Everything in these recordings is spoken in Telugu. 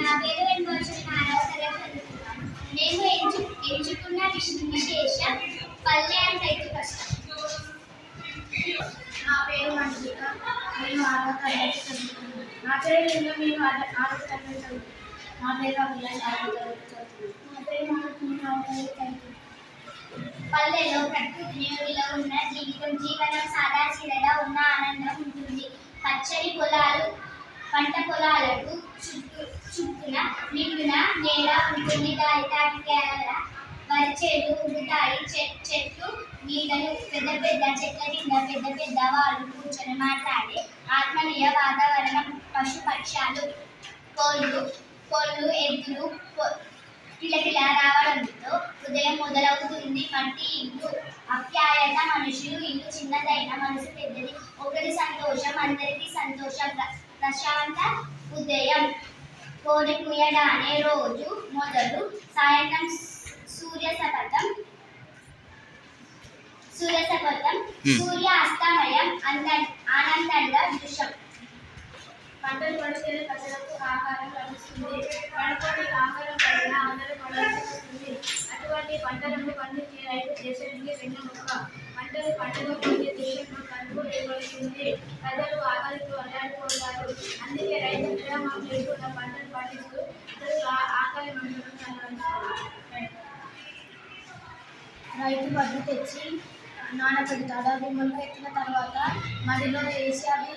నా పేరు వెనువర్షం నాలుగవ తరగతి చదువుతున్నాను. మేము ఎంచుకున్న విశేషం పల్లె అండ్ రైతు కష్టం. నా పేరు మంచిక. నేను 6వ తరగతి చదువుతున్నాను. నా పేరు లింగ. మేము 6వ తరగతి చదువుతున్నాను. నా పేరు అభిలాష్. 6వ తరగతి చదువుతున్నాను. నా పేరు మహాత్మ. 6వ తరగతి చదువుతున్నాను. పల్లెలో ప్రకృతి ఒడిలో ఉన్న జీవనం సాదాసీదగా ఉన్న ఆనందం ఉంటుంది. పచ్చని పొలాలు, పంట పొలాలకు చుట్టూన నిండున నేల ఉంటుంది. గాలి తాకికేల వరి చేలు ఉగుతాయి. చెట్లు నీడలు, పెద్ద పెద్ద చెట్ల కింద పెద్ద పెద్ద వాళ్ళు కూర్చొని మాట్లాడే ఆత్మీయ వాతావరణం. పశు పక్షాలు, కోళ్ళు ఎద్దులు కిలకిల రావడంతో ఉదయం మొదలవుతుంది. మట్టి ఇల్లు ఆప్యాయత, మనుషులు ఇల్లు చిన్నదైన మనసు పెద్దది. ఒకరి సంతోషం అందరికీ సంతోషం. ప్రశాంత ఉదయం కోడి కూయడానే రోజు మొదలు. సాయంత్రం సూర్యాస్తమయం, సూర్య అస్తమయం ఆనందంగా దృశ్యం. పంటలు పండితేనే ప్రజలకు ఆహారం లభిస్తుంది. పండుకొని ఆహారం పడిన అందరూ పడాల్సి వస్తుంది. అటువంటి పంటలను పండించే రైతు దేశానికి వెన్నెముక. పంటలు పండే దేశంలో కలుపు ఏర్పడుతుంది. ప్రజలు ఆకలితో అల్లాడిపోతారు. అందుకే రైతు విరామం లేకుండా పంటలు పండిస్తూ ఇతరుల ఆకలి మంటలను చల్లారుస్తారు. రైతు వడ్లు తెచ్చి నానబెడతాడు. అవి మొలకెత్తిన తర్వాత మడిలో వేసి అవి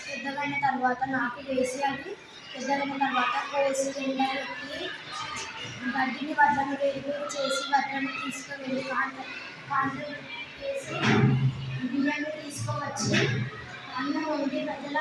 పెద్దగైన తర్వాత నాకి వేసి అవి పెద్దగైన తర్వాత కోసి ఎండబెట్టి గడ్డిని వడ్లను వేరు చేసి వడ్లను తీసుకువెళ్ళి కాంటలు వేసి బియ్యాన్ని తీసుకువచ్చి అన్నం వండి ప్రజల